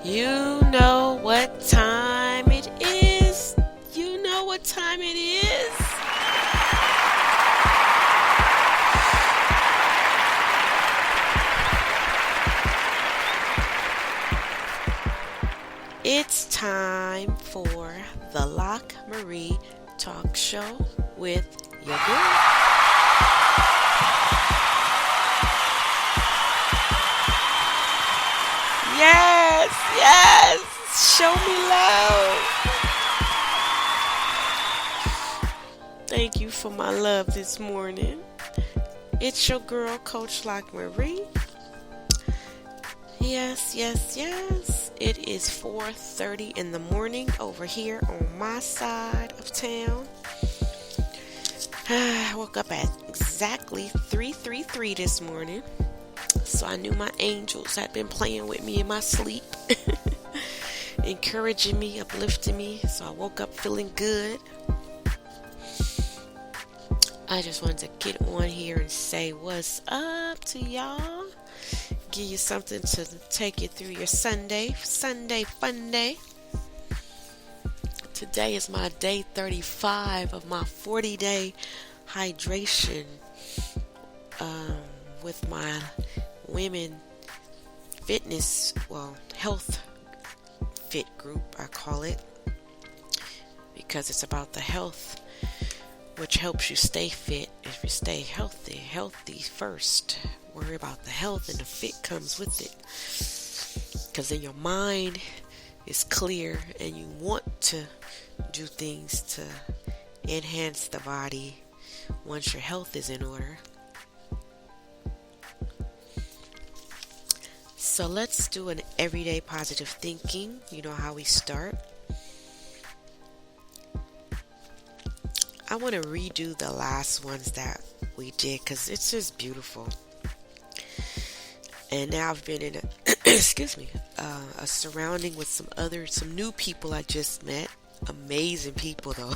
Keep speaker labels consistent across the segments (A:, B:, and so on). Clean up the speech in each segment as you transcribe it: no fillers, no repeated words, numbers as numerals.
A: You know what time it is? You know what time it is? It's time for the LockMarie talk show with your girl. Yes, yes, show me love. Thank you for my love this morning. It's your girl, Coach LockMarie. Yes, yes, yes. It is 4:30 in the morning over here on my side of town. I woke up at exactly 3:33 this morning. So I knew my angels had been playing with me in my sleep, encouraging me, uplifting me. So I woke up feeling good. I just wanted to get on here and say what's up to y'all. Give you something to take you through your Sunday fun day. Today is my day 35 of my 40-day hydration with my women fitness, health fit group, I call it, because it's about the health, which helps you stay fit. If you stay healthy first, worry about the health, and the fit comes with it, because then your mind is clear and you want to do things to enhance the body once your health is in order. So let's do an everyday positive thinking. You know how we start. I want to redo the last ones that we did because it's just beautiful. And now I've been in a surrounding with some new people I just met. Amazing people though.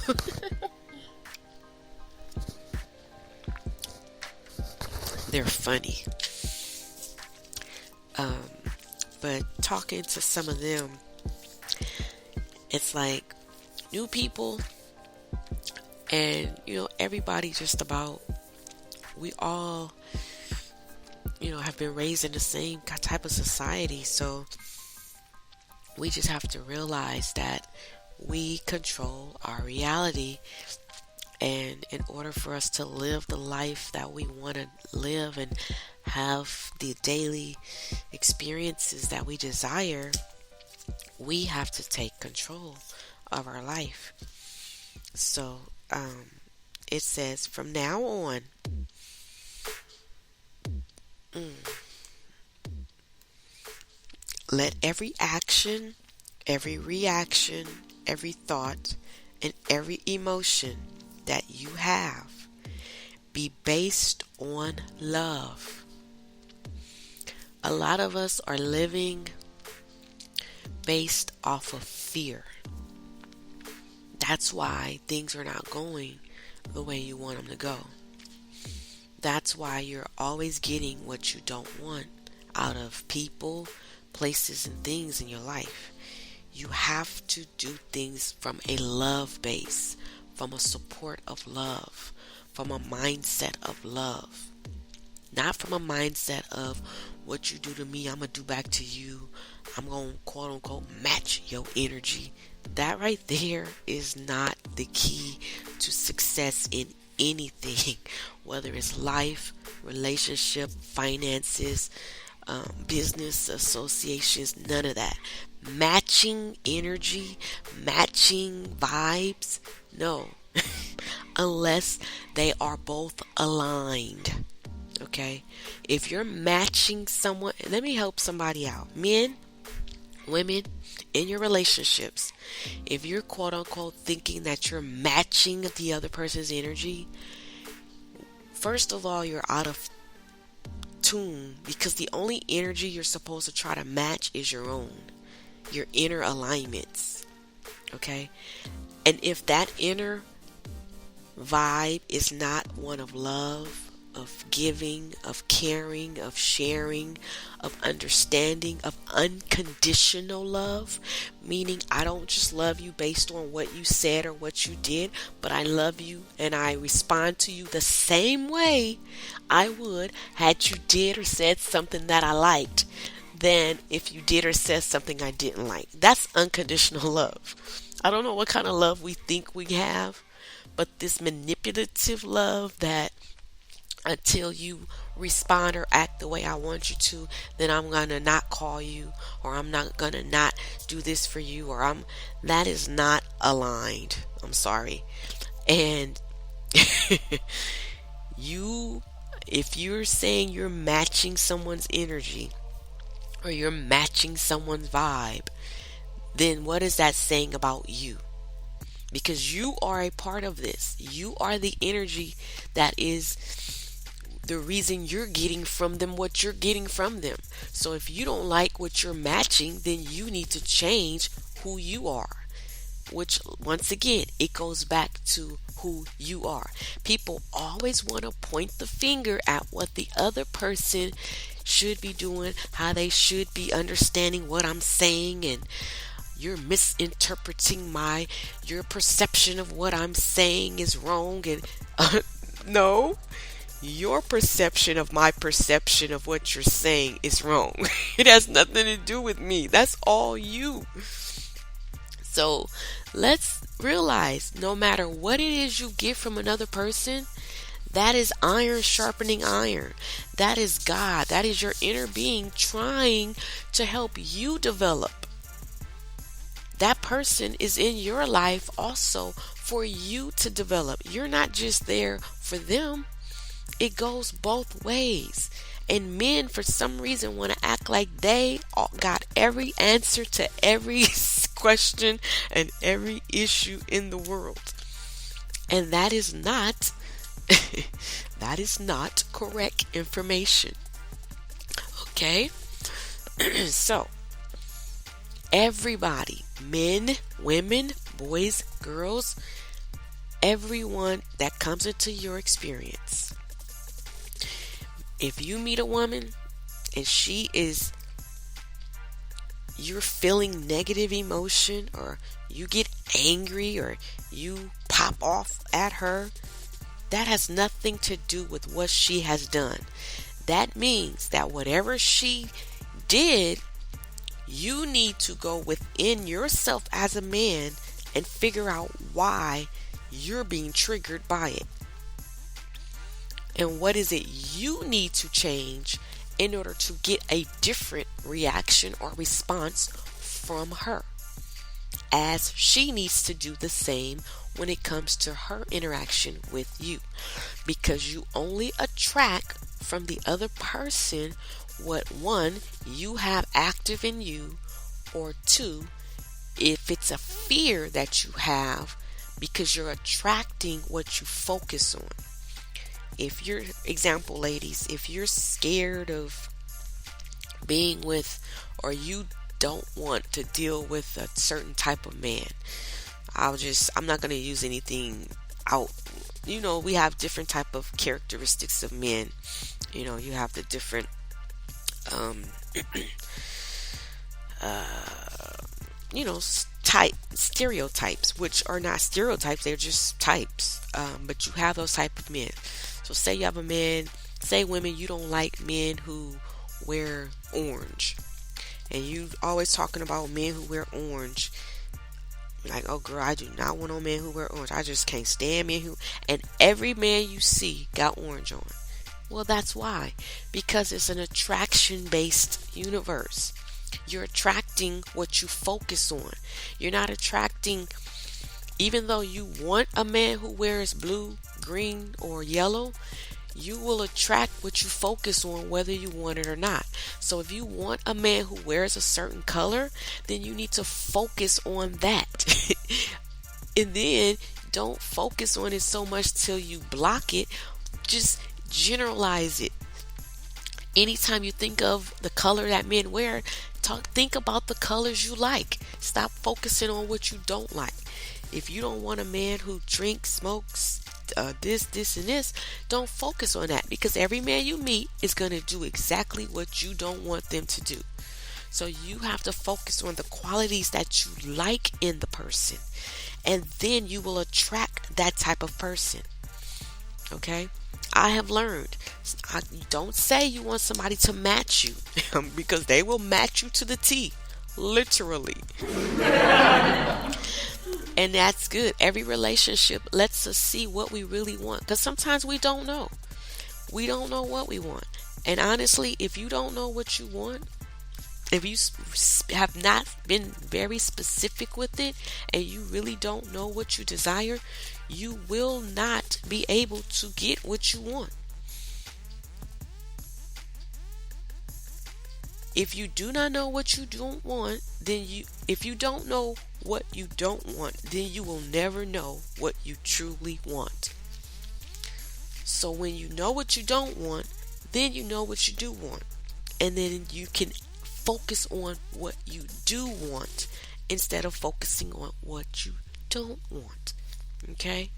A: They're funny. But talking to some of them, it's like new people, and everybody just about, we all have been raised in the same type of society, so we just have to realize that we control our reality. And in order for us to live the life that we want to live and have the daily experiences that we desire, we have to take control of our life. So it says, from now on, let every action, every reaction, every thought, and every emotion that you have be based on love. A lot of us are living based off of fear. That's why things are not going the way you want them to go. That's why you're always getting what you don't want out of people, places, and things in your life. You have to do things from a love base, from a support of love, from a mindset of love. Not from a mindset of what you do to me, I'm going to do back to you. I'm going to quote unquote match your energy. That right there is not the key to success in anything, whether it's life, relationship, finances, business, associations, none of that. Matching energy, matching vibes, no. Unless they are both aligned. Okay? If you're matching someone, let me help somebody out. Men, women, in your relationships, if you're quote unquote thinking that you're matching the other person's energy, first of all, you're out of tune, because the only energy you're supposed to try to match is your own, your inner alignments. Okay? And if that inner vibe is not one of love, of giving, of caring, of sharing, of understanding, of unconditional love, meaning I don't just love you based on what you said or what you did, but I love you and I respond to you the same way I would had you did or said something that I liked than if you did or said something I didn't like. That's unconditional love. I don't know what kind of love we think we have, but this manipulative love that until you respond or act the way I want you to, then I'm gonna not call you, or I'm not gonna not do this for you, or that is not aligned. I'm sorry. And you, if you're saying you're matching someone's energy or you're matching someone's vibe, then what is that saying about you? Because you are a part of this. You are the energy that is the reason you're getting from them what you're getting from them. So if you don't like what you're matching, then you need to change who you are. Which, once again, it goes back to who you are. People always want to point the finger at what the other person should be doing, how they should be understanding what I'm saying, and you're misinterpreting your perception of what I'm saying is wrong. And no, your perception of my perception of what you're saying is wrong. It has nothing to do with me. That's all you. So let's realize, no matter what it is you get from another person, that is iron sharpening iron. That is God. That is your inner being trying to help you develop. That person is in your life also for you to develop. You're not just there for them. It goes both ways. And men, for some reason, want to act like they got every answer to every question and every issue in the world. And that is not that is not correct information. Okay? So, everybody, men, women, boys, girls, everyone that comes into your experience, if you meet a woman and you're feeling negative emotion, or you get angry, or you pop off at her, that has nothing to do with what she has done. That means that whatever she did, you need to go within yourself as a man and figure out why you're being triggered by it. And what is it you need to change in order to get a different reaction or response from her, as she needs to do the same when it comes to her interaction with you. Because you only attract from the other person what, one, you have active in you, or two, if it's a fear that you have, because you're attracting what you focus on. If you're, example ladies, if you're scared of being with, or you don't want to deal with a certain type of man, I'm not going to use anything out. We have different type of characteristics of men. You have the different type stereotypes, which are not stereotypes, they're just types. But you have those type of men. So say you have a man, say women, you don't like men who wear orange, and you always talking about men who wear orange. Like, oh girl, I do not want no man who wear orange. I just can't stand men who, and every man you see got orange on. Well, that's why. Because it's an attraction based universe. You're attracting what you focus on. You're not attracting, even though you want a man who wears blue, green, or yellow, you will attract what you focus on whether you want it or not. So if you want a man who wears a certain color, then you need to focus on that. And then don't focus on it so much till you block it. Just generalize it. Anytime you think of the color that men wear, think about the colors you like. Stop focusing on what you don't like. If you don't want a man who drinks, smokes, this, and this. Don't focus on that, because every man you meet is going to do exactly what you don't want them to do. So you have to focus on the qualities that you like in the person, and then you will attract that type of person. Okay? I have learned. Don't say you want somebody to match you because they will match you to the T, literally. And that's good. Every relationship lets us see what we really want, because sometimes we don't know. We don't know what we want. And honestly, if you don't know what you want, if you have not been very specific with it, and you really don't know what you desire, you will not be able to get what you want. If you do not know what you don't want, if you don't know what you don't want, then you will never know what you truly want. So when you know what you don't want, then you know what you do want. And then you can focus on what you do want instead of focusing on what you don't want. Okay?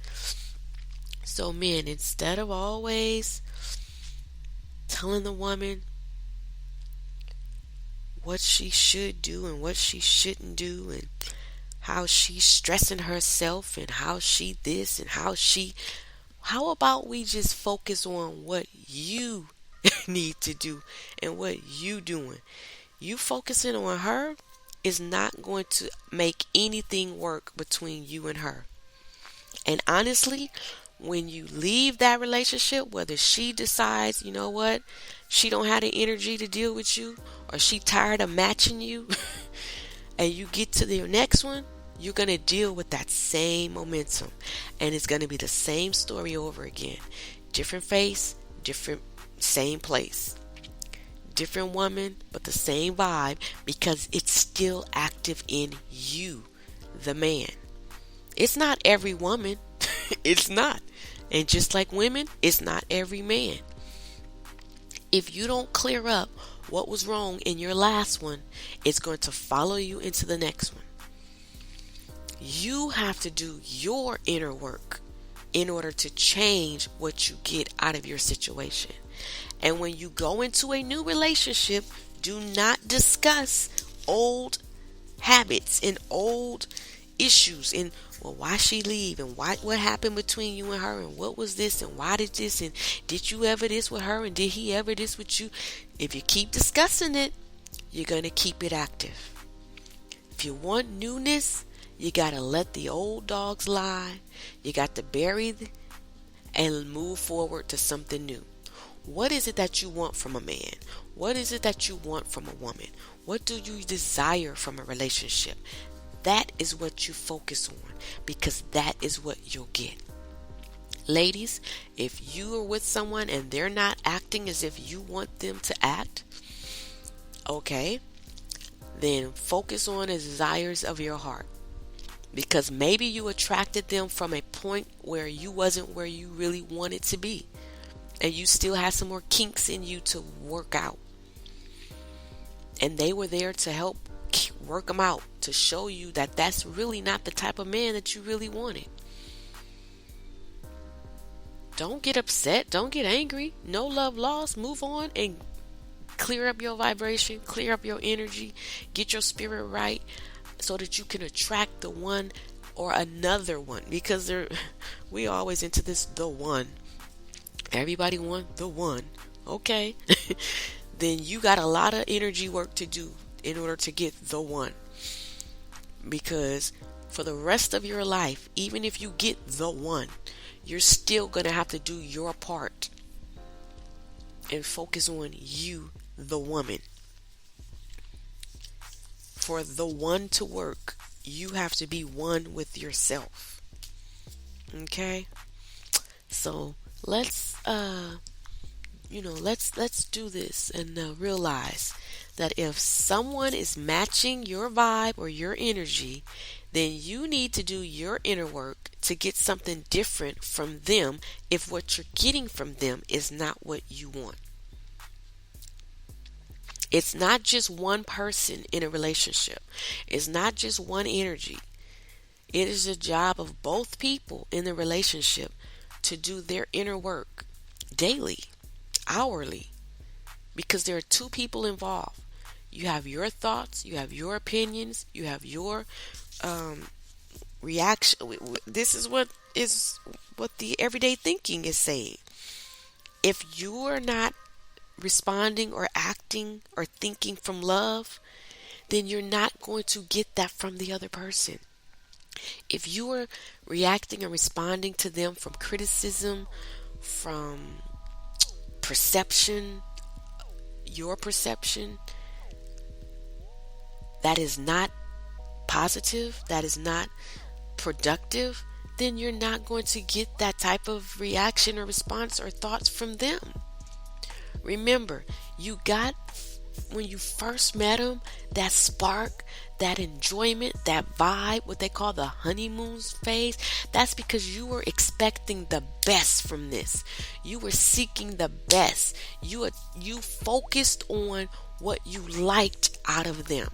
A: So men, instead of always telling the woman what she should do and what she shouldn't do, and how she's stressing herself, and how she this and how about we just focus on what you need to do and what you doing? You focusing on her is not going to make anything work between you and her. And honestly, when you leave that relationship, whether she decides, you know what, she don't have the energy to deal with you, or she tired of matching you, and you get to the next one, you're going to deal with that same momentum. And it's going to be the same story over again. Different face, same place. Different woman, but the same vibe, because it's still active in you, the man. It's not every woman. It's not. And just like women, it's not every man. If you don't clear up what was wrong in your last one, it's going to follow you into the next one. You have to do your inner work in order to change what you get out of your situation. And when you go into a new relationship, do not discuss old habits and old issues, and well, why she leave, and what happened between you and her, and what was this, and why did this, and did you ever this with her, and did he ever this with you? If you keep discussing it, you're going to keep it active. If you want newness, you got to let the old dogs lie. You got to bury and move forward to something new. What is it that you want from a man? What is it that you want from a woman? What do you desire from a relationship? That is what you focus on, because that is what you'll get. Ladies, if you are with someone and they're not acting as if you want them to act, okay, then focus on the desires of your heart. Because maybe you attracted them from a point where you wasn't where you really wanted to be, and you still had some more kinks in you to work out. And they were there to help work them out, to show you that that's really not the type of man that you really wanted. Don't get upset. Don't get angry. No love lost. Move on and clear up your vibration, clear up your energy, get your spirit right, so that you can attract the one or another one. Because we always into this the one. Everybody want the one. Okay. Then you got a lot of energy work to do in order to get the one. Because for the rest of your life, even if you get the one, you're still going to have to do your part and focus on you, the woman. For the one to work, you have to be one with yourself. Okay? So let's do this and realize that if someone is matching your vibe or your energy, then you need to do your inner work to get something different from them if what you're getting from them is not what you want. It's not just one person in a relationship. It's not just one energy. It is the job of both people in the relationship to do their inner work daily, hourly, because there are two people involved. You have your thoughts, you have your opinions, you have your um, reaction. This is what the everyday thinking is saying. If you are not responding or acting or thinking from love, then you're not going to get that from the other person. If you are reacting and responding to them from criticism, from perception, your perception, that is not positive, that is not productive, then you're not going to get that type of reaction or response or thoughts from them. Remember, you got, when you first met them, that spark, that enjoyment, that vibe, what they call the honeymoon phase. That's because you were expecting the best from this. You were seeking the best. You focused on what you liked out of them.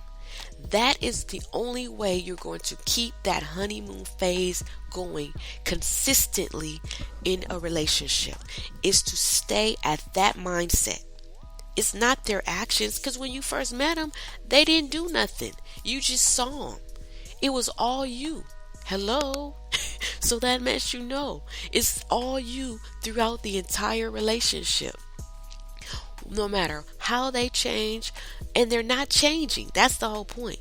A: That is the only way you're going to keep that honeymoon phase going consistently in a relationship, is to stay at that mindset. It's not their actions, because when you first met them, they didn't do nothing. You just saw them. It was all you. Hello? So that lets you know it's all you throughout the entire relationship. No matter how they change, and they're not changing. That's the whole point.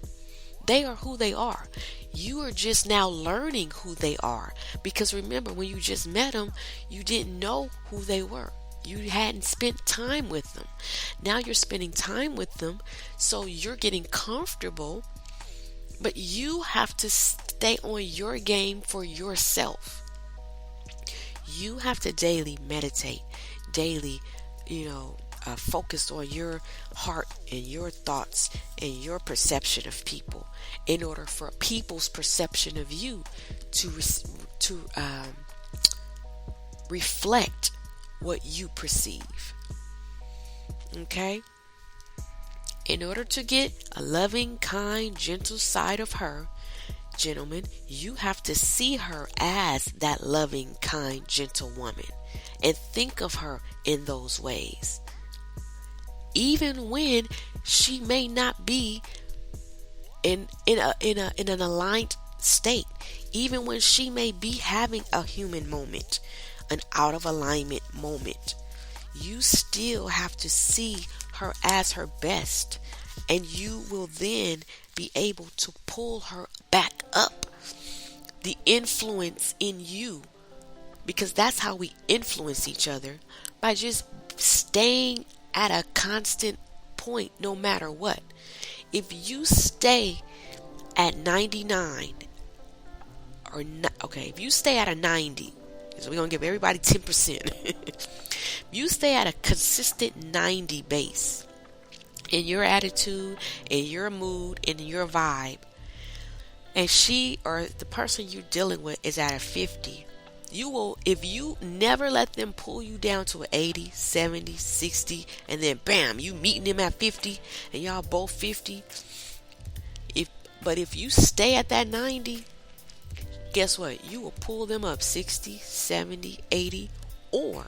A: They are who they are. You are just now learning who they are. Because remember, when you just met them, you didn't know who they were. You hadn't spent time with them. Now you're spending time with them, so you're getting comfortable. But you have to stay on your game for yourself. You have to daily meditate, daily, focus on your heart and your thoughts and your perception of people, in order for people's perception of you to reflect what you perceive. Okay? In order to get a loving, kind, gentle side of her, gentlemen, you have to see her as that loving, kind, gentle woman, and think of her in those ways. Even when she may not be in an aligned state, even when she may be having a human moment, an out of alignment moment, you still have to see her as her best, and you will then be able to pull her back up. The influence in you, because that's how we influence each other, by just staying at a constant point no matter what. If you stay at 99, if you stay at a 90, so we're going to give everybody 10%. If you stay at a consistent 90 base in your attitude, in your mood, in your vibe, and she or the person you're dealing with is at a 50, you will, if you never let them pull you down to an 80, 70, 60, and then bam, you meeting them at 50, and y'all both 50. But if you stay at that 90, guess what? You will pull them up 60, 70, 80, or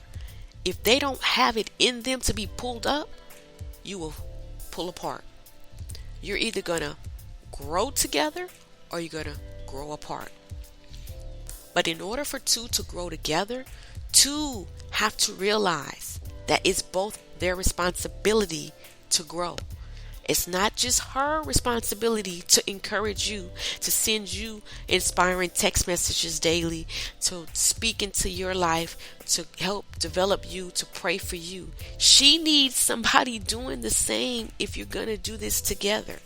A: if they don't have it in them to be pulled up, you will pull apart. You're either going to grow together or you're going to grow apart. But in order for two to grow together, two have to realize that it's both their responsibility to grow. It's not just her responsibility to encourage you, to send you inspiring text messages daily, to speak into your life, to help develop you, to pray for you. She needs somebody doing the same if you're going to do this together.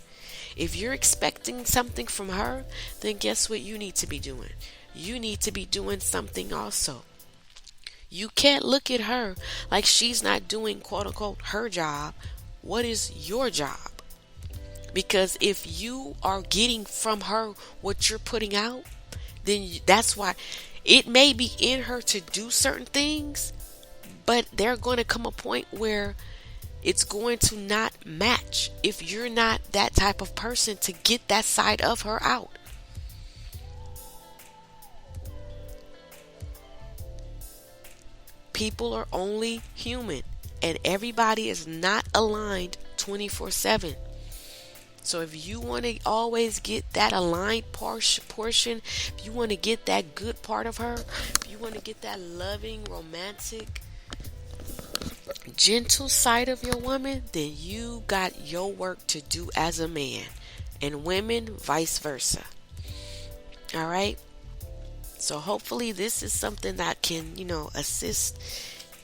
A: If you're expecting something from her, then guess what you need to be doing? You need to be doing something also. You can't look at her like she's not doing, quote unquote, her job. What is your job? Because if you are getting from her what you're putting out, then that's why it may be in her to do certain things, but there's going to come a point where it's going to not match if you're not that type of person to get that side of her out. People are only human, and everybody is not aligned 24/7. So if you want to always get that aligned portion, if you want to get that good part of her, if you want to get that loving, romantic, gentle side of your woman, then you got your work to do as a man. And women, vice versa. All right? So hopefully this is something that can, assist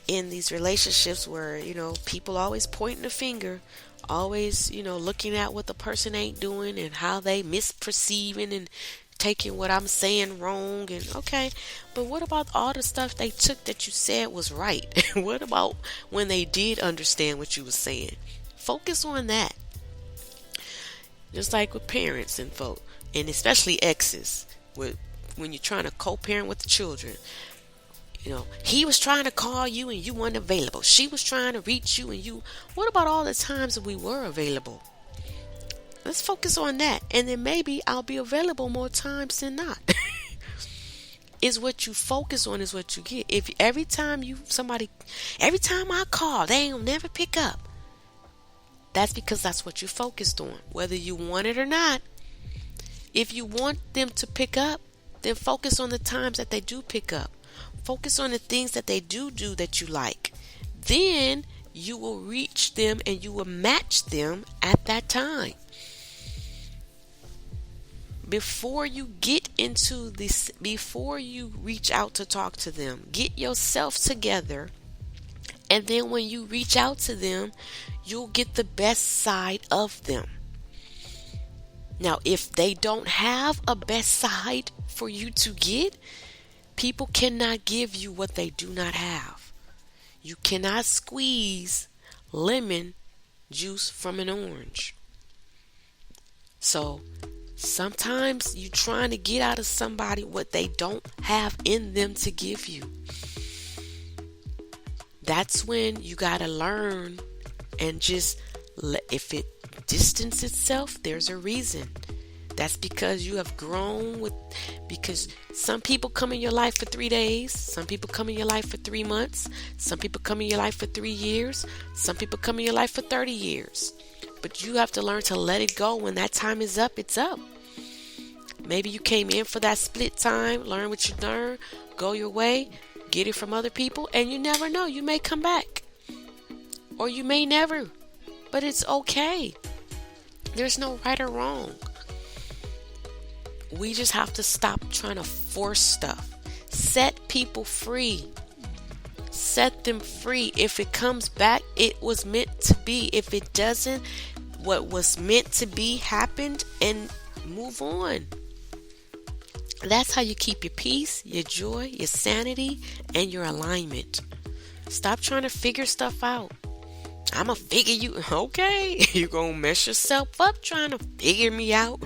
A: in these relationships where, people always pointing the finger, always, looking at what the person ain't doing and how they misperceiving and taking what I'm saying wrong. And okay, but what about all the stuff they took that you said was right? What about when they did understand what you was saying? Focus on that. Just like with parents and folk, and especially exes, when you're trying to co-parent with the children. He was trying to call you and you weren't available. She was trying to reach you and you. What about all the times that we were available? Let's focus on that. And then maybe I'll be available more times than not. Is what you focus on is what you get. If every time I call, they ain't never pick up. That's because that's what you focused on, whether you want it or not. If you want them to pick up, then focus on the times that they do pick up. Focus on the things that they do that you like. Then you will reach them and you will match them at that time. Before you get into this, before you reach out to talk to them, get yourself together. And then when you reach out to them, you'll get the best side of them. Now, if they don't have a best side for you to get, people cannot give you what they do not have. You cannot squeeze lemon juice from an orange. So sometimes you're trying to get out of somebody what they don't have in them to give you. That's when you got to learn and just if it distance itself, there's a reason. That's because you have grown because some people come in your life for 3 days, some people come in your life for 3 months, some people come in your life for 3 years, some people come in your life for 30 years. But you have to learn to let it go. When that time is up, it's up. Maybe you came in for that split time, learn what you learn, go your way, get it from other people, and you never know. You may come back. Or you may never. But it's okay. There's no right or wrong. We just have to stop trying to force stuff. Set people free. Set them free. If it comes back, it was meant to be. If it doesn't, what was meant to be happened, and move on. That's how you keep your peace, your joy, your sanity, and your alignment. Stop trying to figure stuff out. I'm going to figure you. Okay. You're going to mess yourself up trying to figure me out.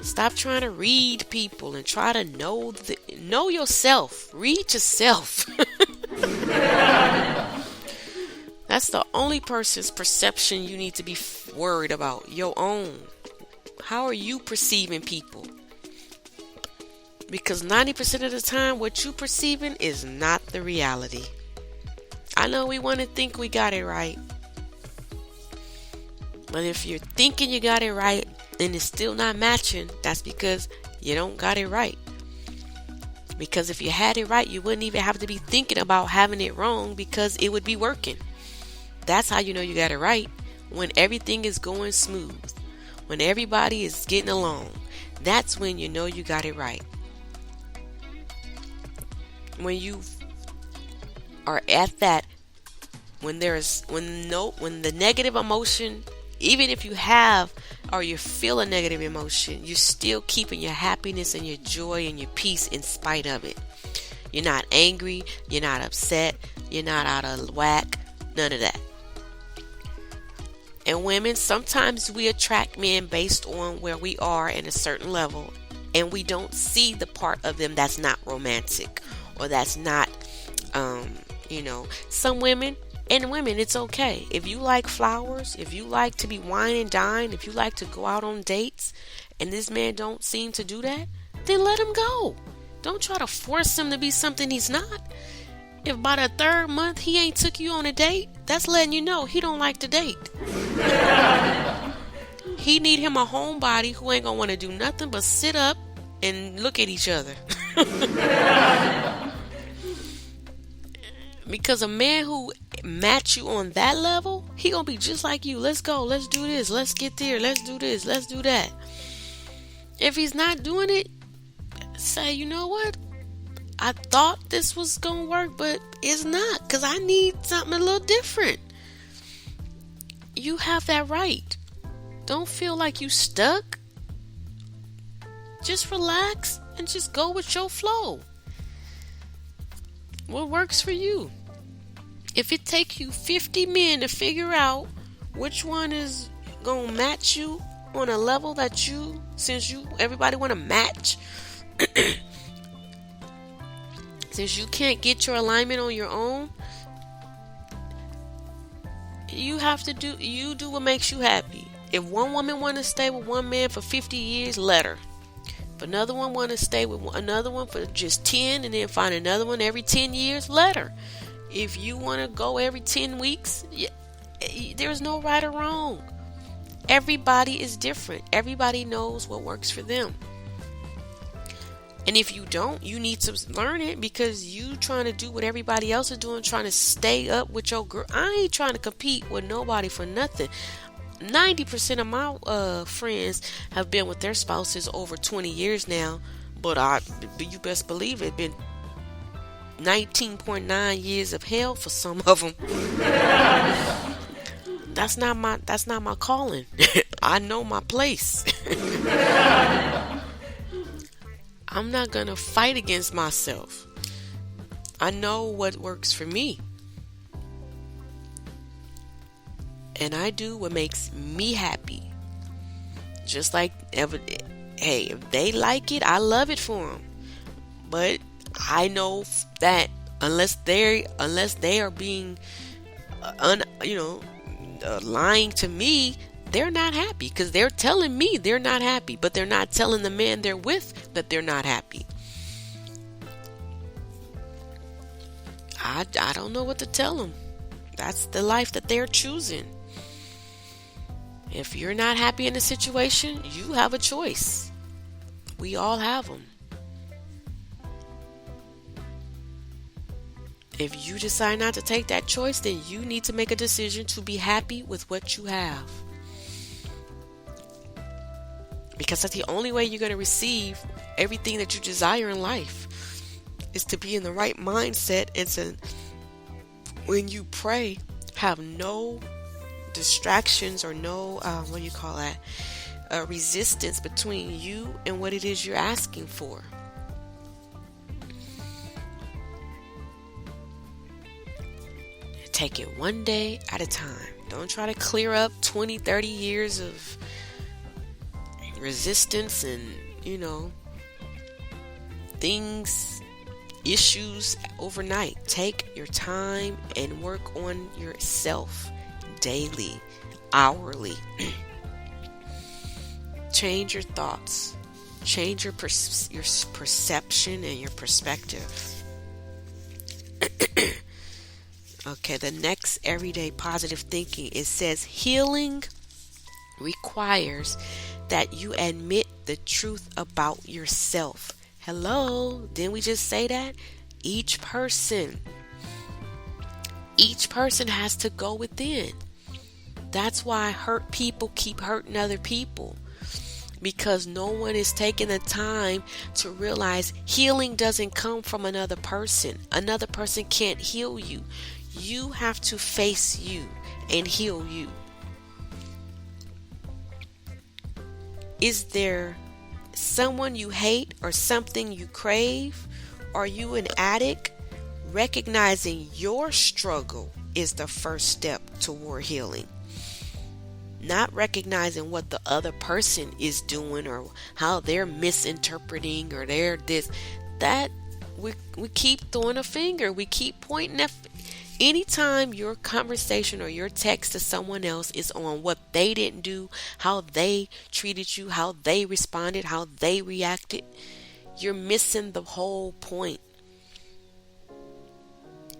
A: Stop trying to read people and try to know yourself. Read yourself. That's the only person's perception you need to be worried about. Your own. How are you perceiving people? Because 90% of the time, what you perceiving is not the reality. I know we want to think we got it right. But if you're thinking you got it right and it's still not matching, that's because you don't got it right. Because if you had it right, you wouldn't even have to be thinking about having it wrong, because it would be working. That's how you know you got it right. When everything is going smooth. When everybody is getting along. That's when you know you got it right. When you are at that, when the negative emotion, even if you have or you feel a negative emotion, you're still keeping your happiness and your joy and your peace in spite of it. You're not angry, you're not upset, you're not out of whack, none of that. And women, sometimes we attract men based on where we are in a certain level, and we don't see the part of them that's not romantic or that's not, some women and women, it's okay. If you like flowers, if you like to be wine and dine, if you like to go out on dates, and this man don't seem to do that, then let him go. Don't try to force him to be something he's not. If by the third month he ain't took you on a date, that's letting you know he don't like to date. He need him a homebody who ain't gonna want to do nothing but sit up and look at each other. Because a man who match you on that level, he gonna be just like you. Let's go, let's do this, let's get there, let's do this, let's do that. If he's not doing it, say, you know what? I thought this was gonna work, but it's not, because I need something a little different. You have that right. Don't feel like you stuck. Just relax and just go with your flow. What works for you? If it takes you 50 men to figure out which one is gonna match you on a level that you, since you everybody want to match, since you can't get your alignment on your own, you do what makes you happy. If one woman want to stay with one man for 50 years, let her. If another one want to stay with another one for just 10 and then find another one every 10 years, let her. If you want to go every 10 weeks, there's no right or wrong. Everybody is different. Everybody knows what works for them. And if you don't, you need to learn it, because you trying to do what everybody else is doing, trying to stay up with your girl. I ain't trying to compete with nobody for nothing. 90% of my friends have been with their spouses over 20 years now, but you best believe it been 19.9 years of hell for some of them. That's not my calling. I know my place. I'm not gonna fight against myself. I know what works for me. And I do what makes me happy. Just like hey, if they like it, I love it for them. But I know that unless they are being lying to me, they're not happy, because they're telling me they're not happy, but they're not telling the man they're with that they're not happy. I don't know what to tell them. That's the life that they're choosing. If you're not happy in a situation, you have a choice. We all have them. If you decide not to take that choice, then you need to make a decision to be happy with what you have. Because that's the only way you're going to receive everything that you desire in life, is to be in the right mindset, and to, when you pray, have no distractions or no, resistance between you and what it is you're asking for. Take it one day at a time. Don't try to clear up 20, 30 years of resistance and, issues overnight. Take your time and work on yourself daily, hourly. Change your thoughts. Change your perception and your perspective. Okay, the next everyday positive thinking, it says healing requires that you admit the truth about yourself. Hello, didn't we just say that? Each person has to go within. That's why hurt people keep hurting other people, because no one is taking the time to realize healing doesn't come from another person. Another person can't heal you. You have to face you and heal you. Is there someone you hate or something you crave? Are you an addict? Recognizing your struggle is the first step toward healing. Not recognizing what the other person is doing or how they're misinterpreting or they're this. That we keep throwing a finger. We keep pointing at. Anytime your conversation or your text to someone else is on what they didn't do, how they treated you, how they responded, how they reacted, you're missing the whole point.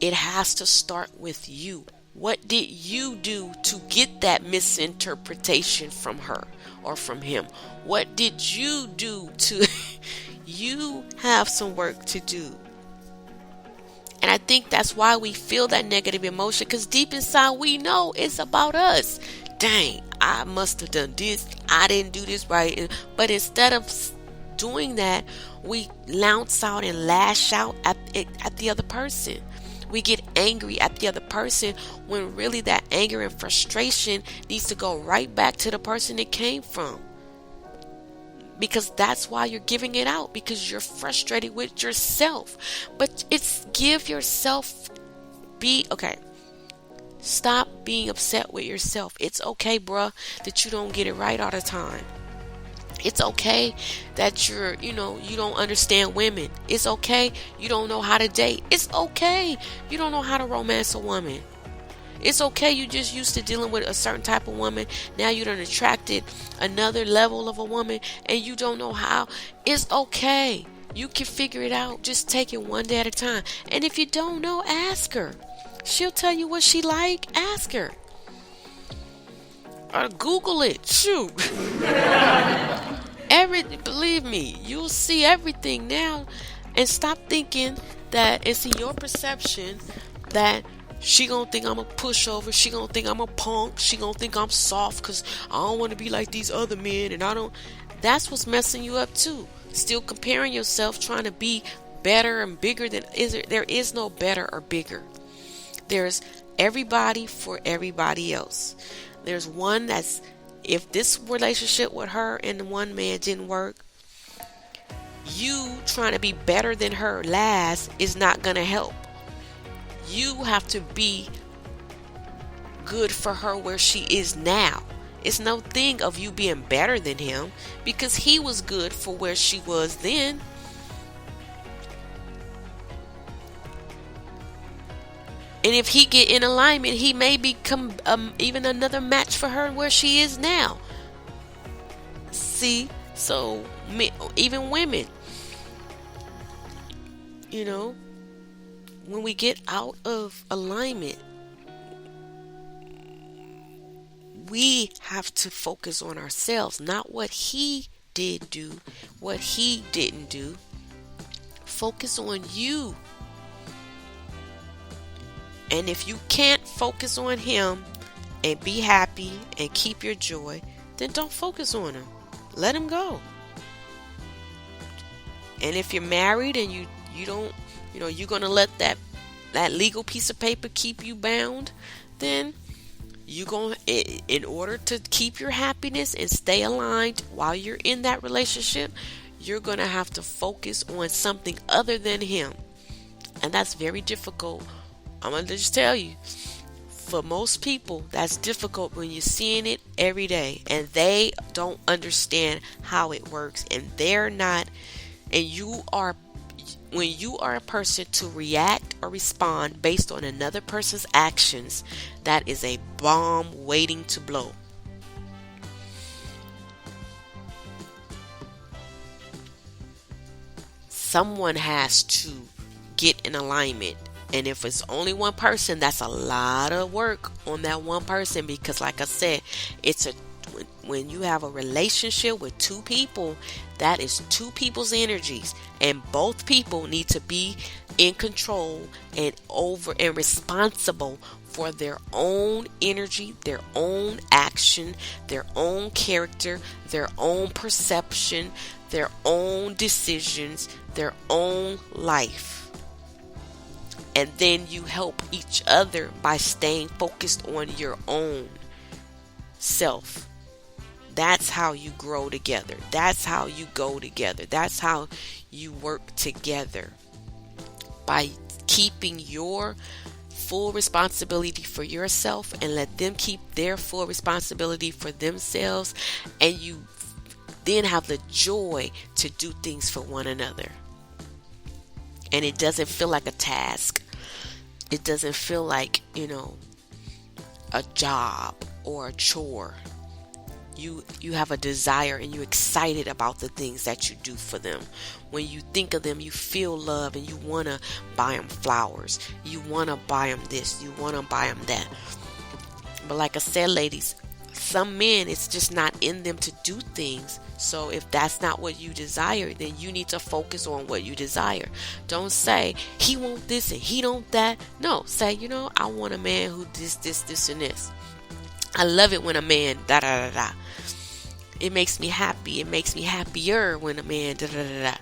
A: It has to start with you. What did you do to get that misinterpretation from her or from him? What did you do to you have some work to do? And I think that's why we feel that negative emotion, because deep inside we know it's about us. Dang, I must have done this. I didn't do this right. But instead of doing that, we lounge out and lash out at the other person. We get angry at the other person when really that anger and frustration needs to go right back to the person it came from. Because that's why you're giving it out, because you're frustrated with yourself. But it's give yourself, stop being upset with yourself. It's okay, bruh, that you don't get it right all the time. It's okay that you don't understand women. It's okay you don't know how to date. It's okay you don't know how to romance a woman. It's okay you just used to dealing with a certain type of woman. Now you done attracted another level of a woman and you don't know how. It's okay. You can figure it out. Just take it one day at a time. And if you don't know, ask her. She'll tell you what she like. Ask her. Or Google it. Shoot. Believe me, you'll see everything now. And stop thinking that it's in your perception that she gonna think I'm a pushover. She gonna think I'm a punk. She gonna think I'm soft because I don't want to be like these other men. And I don't. That's what's messing you up too. Still comparing yourself, trying to be better and bigger than. There is no better or bigger. There's everybody for everybody else. There's one that's, if this relationship with her and the one man didn't work, you trying to be better than her last is not gonna help. You have to be good for her where she is now. It's no thing of you being better than him, because he was good for where she was then. And if he get in alignment, he may become even another match for her where she is now. See? So even women, when we get out of alignment, we have to focus on ourselves, not what he did do, what he didn't do. Focus on you. And if you can't focus on him and be happy and keep your joy, then don't focus on him. Let him go. And if you're married and you don't, you're going to let that legal piece of paper keep you bound, then you're going to, in order to keep your happiness and stay aligned while you're in that relationship, you're going to have to focus on something other than him. And that's very difficult. I'm going to just tell you, for most people, that's difficult when you're seeing it every day and they don't understand how it works, and they're not, and when you are a person to react or respond based on another person's actions, that is a bomb waiting to blow. Someone has to get in alignment. And if it's only one person, that's a lot of work on that one person, because like I said, when you have a relationship with two people, that is two people's energies, and both people need to be in control and responsible for their own energy, their own action, their own character, their own perception, their own decisions, their own life. And then you help each other by staying focused on your own self. That's how you grow together. That's how you go together. That's how you work together. By keeping your full responsibility for yourself and let them keep their full responsibility for themselves. And you then have the joy to do things for one another. And it doesn't feel like a task. It doesn't feel like, a job or a chore. you have a desire and you're excited about the things that you do for them. When you think of them, you feel love and you want to buy them flowers. You want to buy them this. You want to buy them that. But like I said, ladies, some men, it's just not in them to do things. So if that's not what you desire, then you need to focus on what you desire. Don't say, he want this and he don't that. No, say, I want a man who this, and this. I love it when a man da da da da. It makes me happy. It makes me happier when a man da da da da.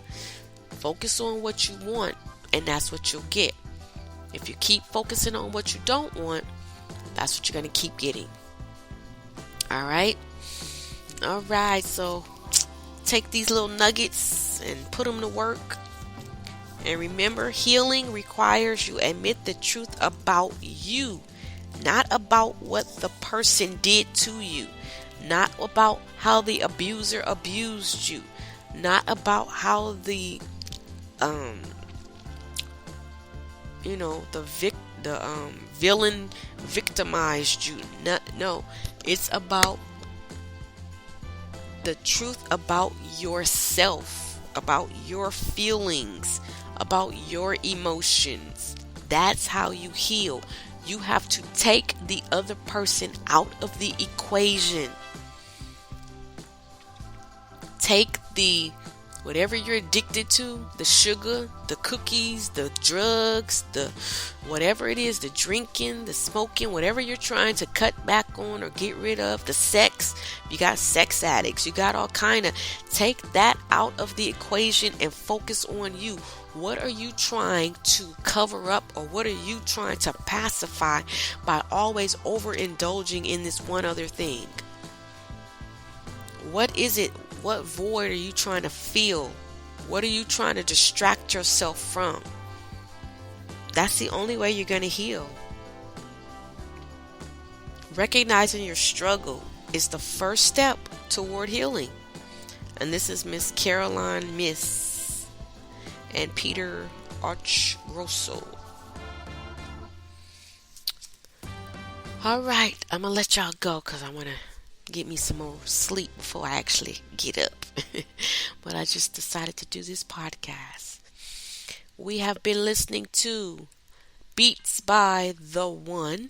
A: Focus on what you want, and that's what you'll get. If you keep focusing on what you don't want, that's what you're going to keep getting. All right. So take these little nuggets and put them to work. And remember, healing requires you admit the truth about you, not about what the person did to you, not about how the abuser abused you, not about how the villain victimized you. No, it's about the truth about yourself, about your feelings, about your emotions. That's how you heal. You have to take the other person out of the equation. Take the whatever you're addicted to, the sugar, the cookies, the drugs, the whatever it is, the drinking, the smoking, whatever you're trying to cut back on or get rid of, the sex. You got sex addicts, you got all kind of. Take that out of the equation and focus on you. What are you trying to cover up, or what are you trying to pacify by always overindulging in this one other thing? What is it? What void are you trying to fill? What are you trying to distract yourself from? That's the only way you're going to heal. Recognizing your struggle is the first step toward healing. And this is Miss Caroline Miss and Peter Archgrosso. All right, I'm going to let y'all go because I want to get me some more sleep before I actually get up. But I just decided to do this podcast. We have been listening to Beats by the One.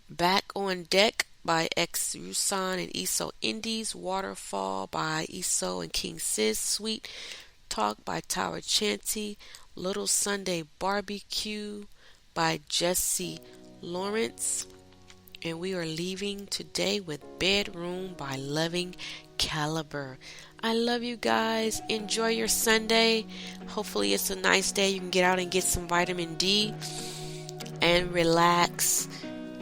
A: Back on Deck by X Rusan and Eso Indies. Waterfall by Eso and King Sis. Sweet Talk by Tower Chanty. Little Sunday Barbecue by Jesse Lawrence. And we are leaving today with Bedroom by Loving Caliber. I love you guys. Enjoy your Sunday. Hopefully it's a nice day. You can get out and get some vitamin D and relax.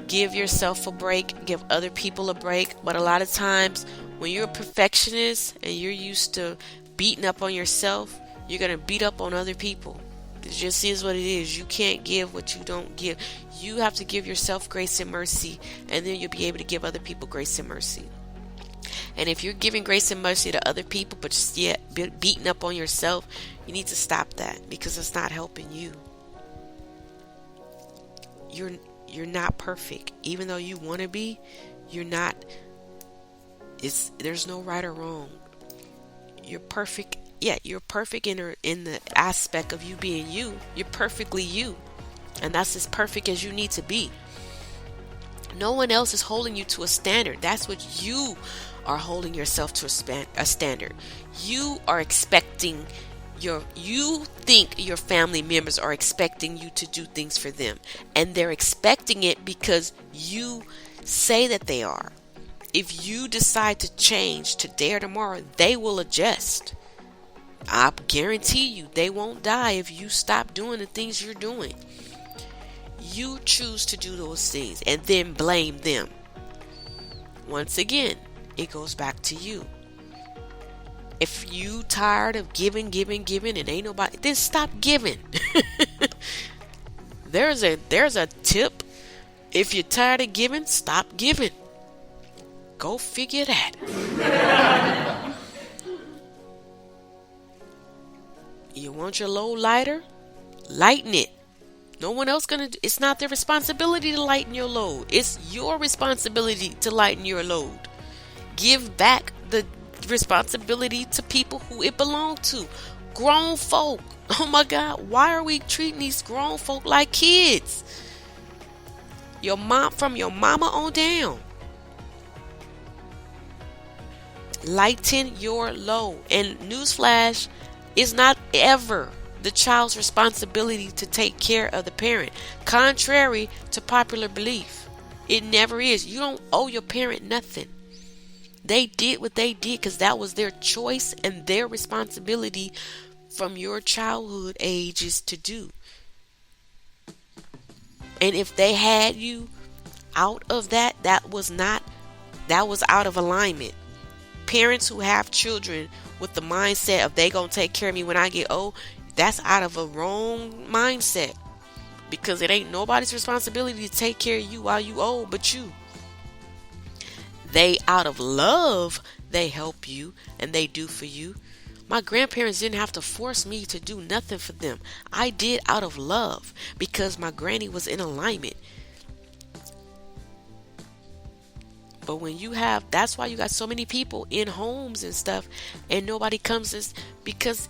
A: Give yourself a break. Give other people a break. But a lot of times when you're a perfectionist and you're used to beating up on yourself, you're going to beat up on other people. It just is what it is. You can't give what you don't give. You have to give yourself grace and mercy, and then you'll be able to give other people grace and mercy. And if you're giving grace and mercy to other people but just yet beating up on yourself, you need to stop that, because it's not helping you. You're not perfect. Even though you want to be, you're not. There's no right or wrong. You're perfect. Yeah, you're perfect in the aspect of you being you. You're perfectly you. And that's as perfect as you need to be. No one else is holding you to a standard. That's what you are holding yourself to a standard. You are expecting you think your family members are expecting you to do things for them. And they're expecting it because you say that they are. If you decide to change today or tomorrow, they will adjust. I guarantee you they won't die if you stop doing the things you're doing. You choose to do those things and then blame them. Once again, it goes back to you. If you tired of giving and ain't nobody, then stop giving. There's a tip. If you're tired of giving, stop giving. Go figure that. You want your load lighter? Lighten it. No one else gonna do. It's not their responsibility to lighten your load. It's your responsibility to lighten your load. Give back the responsibility to people who it belonged to. Grown folk. Oh my God, why are we treating these grown folk like kids? Your mom, from your mama on down. Lighten your load. And newsflash, it's not ever the child's responsibility to take care of the parent. Contrary to popular belief, it never is. You don't owe your parent nothing. They did what they did because that was their choice and their responsibility from your childhood ages to do. And if they had you out of that, that was out of alignment. Parents who have children with the mindset of they gonna take care of me when I get old, that's out of a wrong mindset. Because it ain't nobody's responsibility to take care of you while you old but you. They, out of love, they help you and they do for you. My grandparents didn't have to force me to do nothing for them. I did out of love because my granny was in alignment. But when you have, that's why you got so many people in homes and stuff and nobody comes, because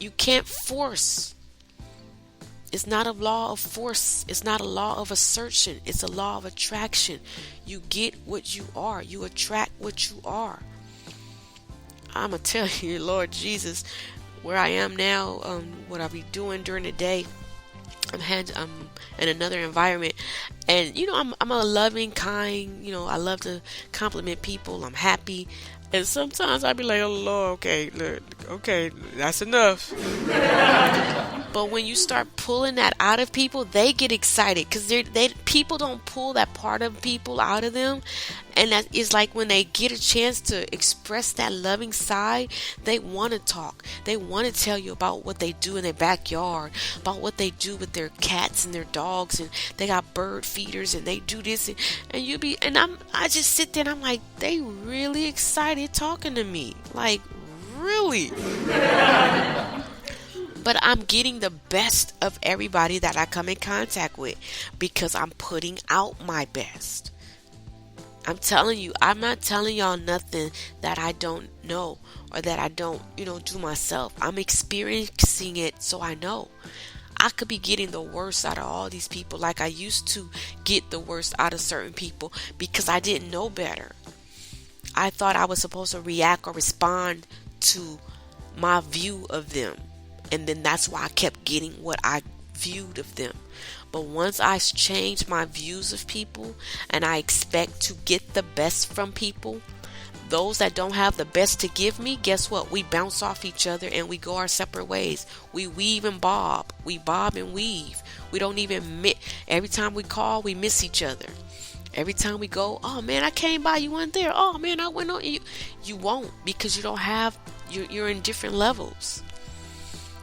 A: you can't force. It's not a law of force. It's not a law of assertion. It's a law of attraction. You get what you are. You attract what you are. I'm going to tell you, Lord Jesus, where I am now, what I'll be doing during the day. I'm in another environment. And, I'm a loving, kind, I love to compliment people. I'm happy. And sometimes I'd be like, oh, Lord, okay, that's enough. But when you start pulling that out of people, they get excited because people don't pull that part of people out of them. And that is like when they get a chance to express that loving side, they want to talk. They want to tell you about what they do in their backyard, about what they do with their cats and their dogs, and they got bird feeders and they do this, I just sit there and I'm like, they really excited talking to me, like really. But I'm getting the best of everybody that I come in contact with because I'm putting out my best. I'm telling you, I'm not telling y'all nothing that I don't know or that I don't, do myself. I'm experiencing it, so I know. I could be getting the worst out of all these people like I used to get the worst out of certain people because I didn't know better. I thought I was supposed to react or respond to my view of them. And then that's why I kept getting what I viewed of them. But once I changed my views of people and I expect to get the best from people, those that don't have the best to give me, guess what? We bounce off each other and we go our separate ways. We weave and bob. We bob and weave. We don't even every time we call, we miss each other. Every time we go, oh man, I came by, you weren't there. Oh man, I went on you. You won't, because you don't have, you're in different levels.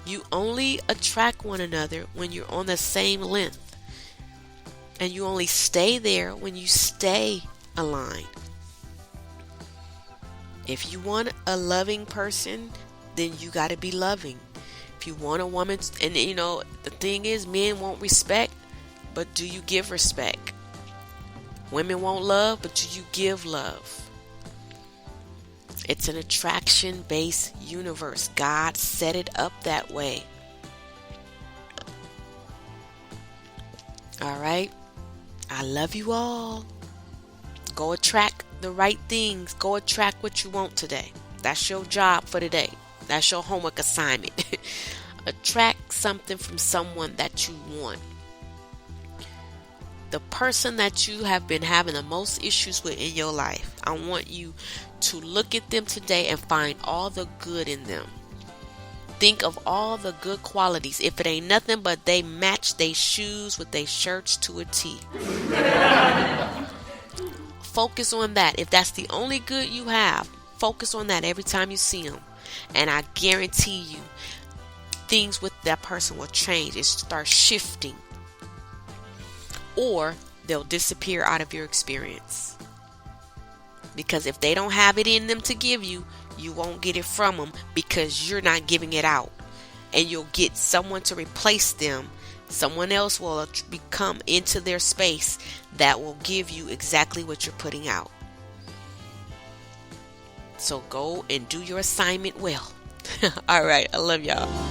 A: You only attract one another when you're on the same length. And you only stay there when you stay aligned. If you want a loving person, then you got to be loving. If you want a woman, and the thing is, men won't respect, but do you give respect? Women won't love, but do you give love? It's an attraction-based universe. God set it up that way. All right. I love you all. Go attract the right things. Go attract what you want today. That's your job for today. That's your homework assignment. Attract something from someone that you want. The person that you have been having the most issues with in your life, I want you to look at them today and find all the good in them. Think of all the good qualities. If it ain't nothing but they match their shoes with their shirts to a T. Focus on that. If that's the only good you have, focus on that every time you see them. And I guarantee you, things with that person will change. It start shifting. Or they'll disappear out of your experience. Because if they don't have it in them to give you, you won't get it from them because you're not giving it out. and you'll get someone to replace them. Someone else will become into their space that will give you exactly what you're putting out. So go and do your assignment well. All right. I love y'all.